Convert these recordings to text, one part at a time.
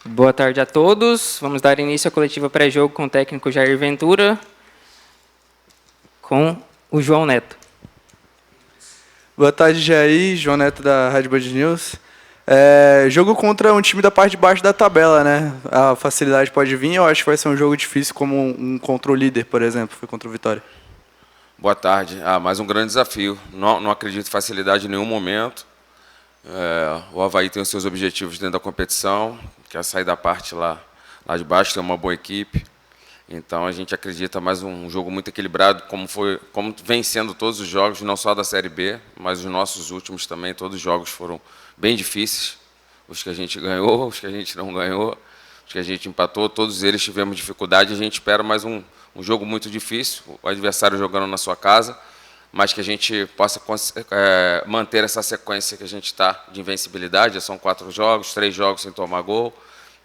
Boa tarde a todos. Vamos dar início à coletiva pré-jogo com o técnico Jair Ventura, com o João Neto. Boa tarde, Jair. João Neto, da Rádio Band News. Jogo contra um time da parte de baixo da tabela, né? A facilidade pode vir. Eu acho que vai ser um jogo difícil, como um contra o líder, por exemplo. Foi contra o Vitória. Boa tarde. Mais um grande desafio. Não acredito em facilidade em nenhum momento. O Avaí tem os seus objetivos dentro da competição, que é sair da parte lá de baixo, ter uma boa equipe. Então a gente acredita mais um jogo muito equilibrado, como vem sendo todos os jogos, não só da Série B, mas os nossos últimos também. Todos os jogos foram bem difíceis. Os que a gente ganhou, os que a gente não ganhou, os que a gente empatou, todos eles tivemos dificuldade. A gente espera mais um jogo muito difícil, o adversário jogando na sua casa, mas que a gente possa manter essa sequência que a gente está de invencibilidade. São 4 jogos, 3 jogos sem tomar gol,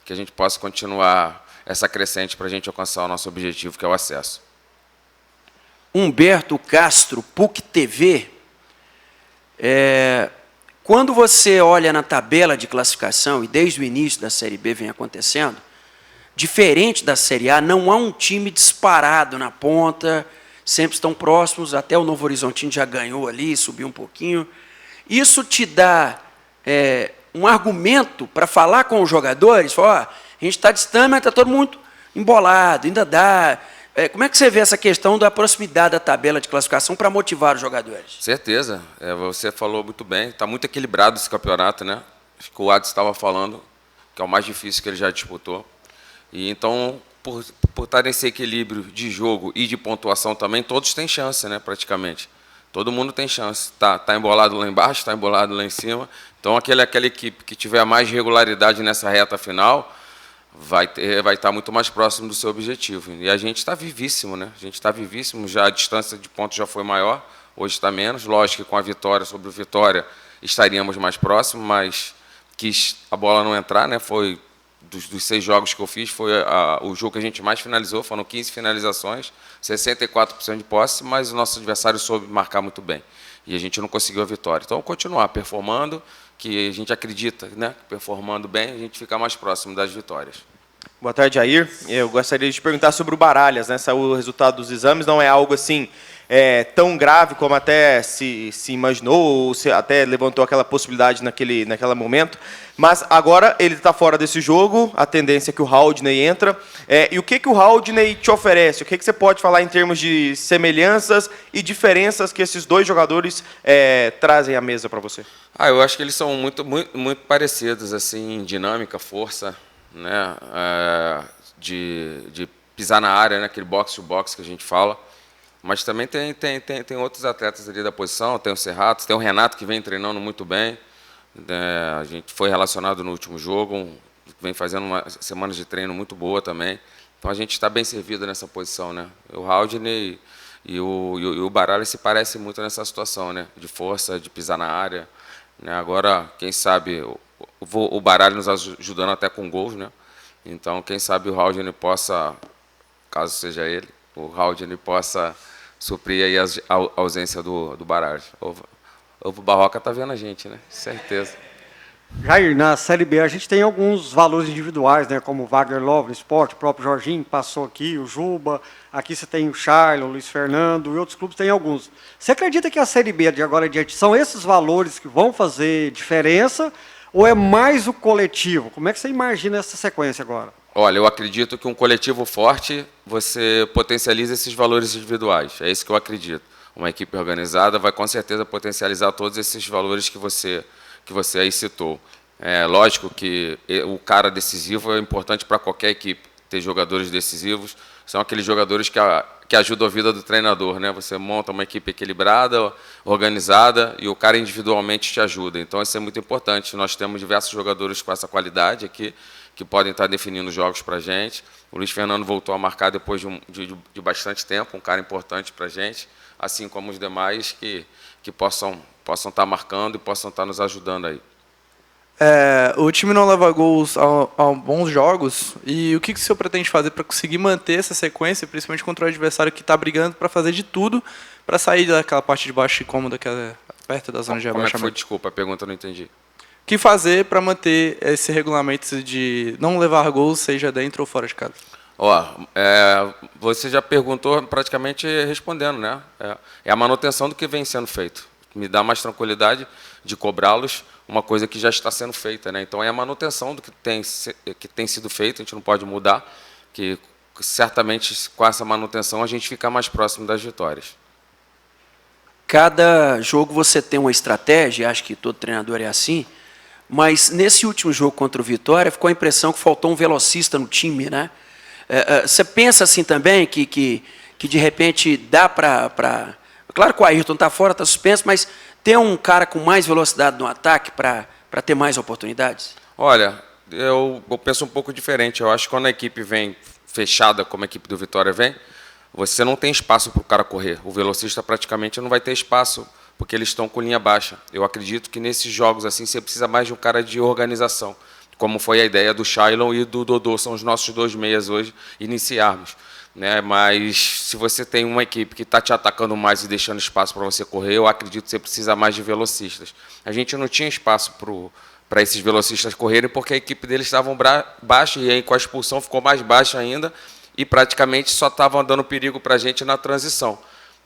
que a gente possa continuar essa crescente para a gente alcançar o nosso objetivo, que é o acesso. Humberto Castro, PUC TV. Quando você olha na tabela de classificação, e desde o início da Série B vem acontecendo, diferente da Série A, não há um time disparado na ponta, sempre estão próximos, até o Novo Horizontino já ganhou ali, subiu um pouquinho. Isso te dá um argumento para falar com os jogadores, falar, a gente está distante, mas está todo mundo embolado, ainda dá. Como é que você vê essa questão da proximidade da tabela de classificação para motivar os jogadores? Certeza, você falou muito bem, está muito equilibrado esse campeonato, né? Acho que o Adson estava falando, que é o mais difícil que ele já disputou. E então, por estar nesse equilíbrio de jogo e de pontuação também, todos têm chance, né, praticamente. Todo mundo tem chance. Tá embolado lá embaixo, está embolado lá em cima. Então, aquela equipe que tiver mais regularidade nessa reta final vai estar muito mais próximo do seu objetivo. E a gente está vivíssimo, né? A gente está vivíssimo, já a distância de pontos já foi maior, hoje está menos. Lógico que com a vitória sobre o Vitória estaríamos mais próximos, mas quis a bola não entrar, né? Foi dos 6 jogos que eu fiz, foi o jogo que a gente mais finalizou, foram 15 finalizações, 64% de posse, mas o nosso adversário soube marcar muito bem. E a gente não conseguiu a vitória. Então, continuar performando, que a gente acredita, né, performando bem, a gente fica mais próximo das vitórias. Boa tarde, Jair. Eu gostaria de te perguntar sobre o Baralhas, né? Saiu o resultado dos exames, não é algo assim tão grave como até se imaginou, ou se até levantou aquela possibilidade naquele momento, mas agora ele está fora desse jogo, a tendência é que o Haldney entra. E o que o Haldney te oferece? O que você pode falar em termos de semelhanças e diferenças que esses 2 jogadores trazem à mesa para você? Eu acho que eles são muito parecidos, assim, em dinâmica, força, né, de pisar na área, né, aquele box-to-box que a gente fala. Mas também tem outros atletas ali da posição, tem o Serrato, tem o Renato, que vem treinando muito bem. A gente foi relacionado no último jogo, vem fazendo uma semana de treino muito boa também. Então a gente está bem servido nessa posição, né? O Haldney e o Baralhas se parecem muito nessa situação, né? De força, de pisar na área. Né? Agora, quem sabe, o Baralhas nos ajudando até com gols, né? Então, quem sabe o Haldney possa, caso seja ele, o Haldney possa suprir aí a ausência do Baralhas. O Barroca está vendo a gente, né? Certeza. Jair, na Série B a gente tem alguns valores individuais, né, como o Wagner Love no esporte, o próprio Jorginho passou aqui, o Juba, aqui você tem o Charles, o Luiz Fernando, e outros clubes tem alguns. Você acredita que a Série B de agora em diante são esses valores que vão fazer diferença, ou é mais o coletivo? Como é que você imagina essa sequência agora? Olha, eu acredito que um coletivo forte, você potencializa esses valores individuais. É isso que eu acredito. Uma equipe organizada vai, com certeza, potencializar todos esses valores que você aí citou. Lógico que o cara decisivo é importante para qualquer equipe. Ter jogadores decisivos são aqueles jogadores que ajudam a vida do treinador, né? Você monta uma equipe equilibrada, organizada, e o cara individualmente te ajuda. Então, isso é muito importante. Nós temos diversos jogadores com essa qualidade aqui, que podem estar definindo jogos para a gente. O Luiz Fernando voltou a marcar depois de bastante tempo, um cara importante para a gente, assim como os demais que possam estar marcando e possam estar nos ajudando aí. O time não leva gols a bons jogos, e o que o senhor pretende fazer para conseguir manter essa sequência, principalmente contra o adversário que está brigando para fazer de tudo para sair daquela parte de baixo e cômoda que é perto da zona de Como é que abaixamento? foi? Desculpa, a pergunta eu não entendi. que fazer para manter esse regulamento de não levar gols, seja dentro ou fora de casa? Ó, você já perguntou praticamente respondendo, né? É a manutenção do que vem sendo feito. Me dá mais tranquilidade de cobrá-los uma coisa que já está sendo feita, né? Então é a manutenção do que tem sido feito, a gente não pode mudar, que certamente com essa manutenção a gente fica mais próximo das vitórias. Cada jogo você tem uma estratégia, acho que todo treinador é assim, mas nesse último jogo contra o Vitória ficou a impressão que faltou um velocista no time, né? Você pensa assim também que de repente dá para... Claro que o Ayrton está fora, está suspenso, mas ter um cara com mais velocidade no ataque para ter mais oportunidades? Olha, eu penso um pouco diferente. Eu acho que quando a equipe vem fechada, como a equipe do Vitória vem, você não tem espaço para o cara correr. O velocista praticamente não vai ter espaço, porque eles estão com linha baixa. Eu acredito que nesses jogos assim você precisa mais de um cara de organização, como foi a ideia do Shailon e do Dodô, são os nossos 2 meias hoje, iniciarmos. Né? Mas se você tem uma equipe que está te atacando mais e deixando espaço para você correr, eu acredito que você precisa mais de velocistas. A gente não tinha espaço para esses velocistas correrem, porque a equipe deles estava baixa, e aí com a expulsão ficou mais baixa ainda, e praticamente só estavam dando perigo para a gente na transição,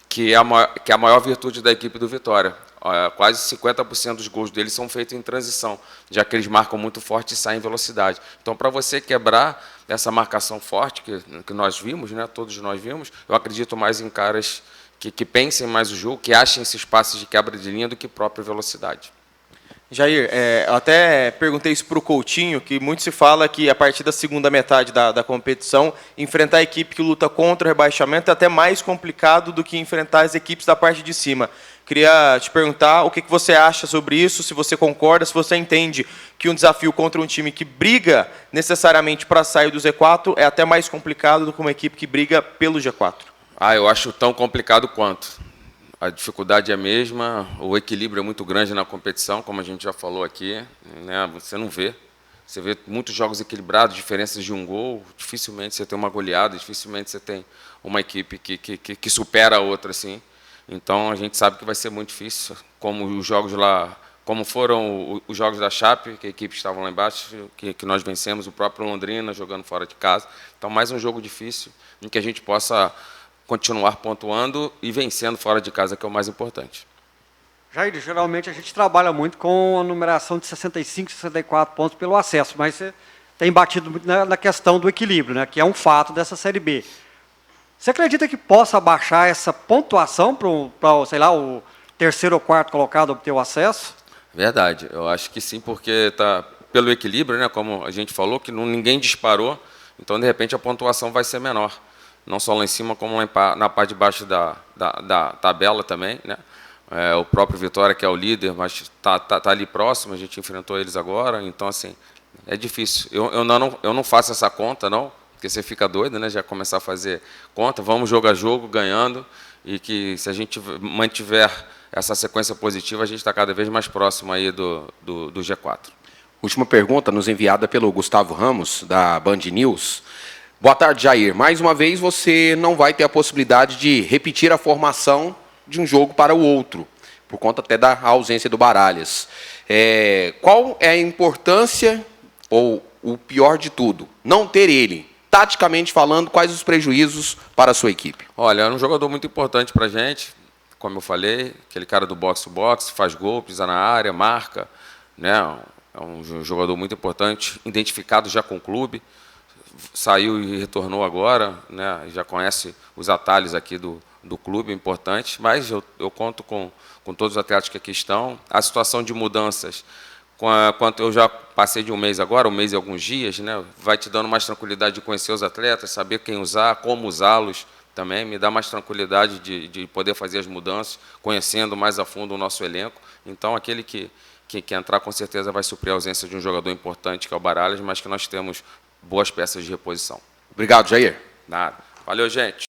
que é a maior virtude da equipe do Vitória. Quase 50% dos gols deles são feitos em transição, já que eles marcam muito forte e saem em velocidade. Então, para você quebrar essa marcação forte que nós vimos, né, todos nós vimos, eu acredito mais em caras que pensem mais o jogo, que achem esses passes de quebra de linha do que própria velocidade. Jair, eu até perguntei isso para o Coutinho, que muito se fala que a partir da segunda metade da competição, enfrentar a equipe que luta contra o rebaixamento é até mais complicado do que enfrentar as equipes da parte de cima. Queria te perguntar o que você acha sobre isso, se você concorda, se você entende que um desafio contra um time que briga necessariamente para sair do Z4 é até mais complicado do que uma equipe que briga pelo G4. Eu acho tão complicado quanto. A dificuldade é a mesma, o equilíbrio é muito grande na competição, como a gente já falou aqui, né? Você não vê. Você vê muitos jogos equilibrados, diferenças de um gol, dificilmente você tem uma goleada, dificilmente você tem uma equipe que supera a outra assim. Então a gente sabe que vai ser muito difícil, como os jogos lá, como foram os jogos da Chape, que a equipe estavam lá embaixo, que nós vencemos, o próprio Londrina jogando fora de casa. Então mais um jogo difícil em que a gente possa continuar pontuando e vencendo fora de casa, que é o mais importante. Jair, geralmente a gente trabalha muito com a numeração de 65, 64 pontos pelo acesso, mas você tem batido muito na questão do equilíbrio, né, que é um fato dessa Série B. Você acredita que possa baixar essa pontuação para, sei lá, o terceiro ou quarto colocado obter o acesso? Verdade, eu acho que sim, porque está pelo equilíbrio, né, como a gente falou, que ninguém disparou, então de repente a pontuação vai ser menor. Não só lá em cima, como lá na parte de baixo da tabela também, né? O próprio Vitória, que é o líder, mas tá ali próximo, a gente enfrentou eles agora, então, assim, é difícil. Eu não faço essa conta, não, porque você fica doido, né? Já começar a fazer conta, vamos jogo a jogo, ganhando, e que se a gente mantiver essa sequência positiva, a gente está cada vez mais próximo aí do G4. Última pergunta, nos enviada pelo Gustavo Ramos, da Band News. Boa tarde, Jair. Mais uma vez, você não vai ter a possibilidade de repetir a formação de um jogo para o outro, por conta até da ausência do Baralhas. Qual é a importância, ou o pior de tudo, não ter ele? Taticamente falando, quais os prejuízos para a sua equipe? Olha, é um jogador muito importante para a gente, como eu falei, aquele cara do box-to-box, faz gol, pisa na área, marca, né? É um jogador muito importante, identificado já com o clube, saiu e retornou agora, né? Já conhece os atalhos aqui do clube, importante, mas eu conto com todos os atletas que aqui estão. A situação de mudanças, quanto eu já passei de um mês agora, um mês e alguns dias, né? Vai te dando mais tranquilidade de conhecer os atletas, saber quem usar, como usá-los também, me dá mais tranquilidade de poder fazer as mudanças, conhecendo mais a fundo o nosso elenco. Então, aquele que entrar, com certeza vai suprir a ausência de um jogador importante, que é o Baralhas, mas que nós temos boas peças de reposição. Obrigado, Jair. Nada. Valeu, gente.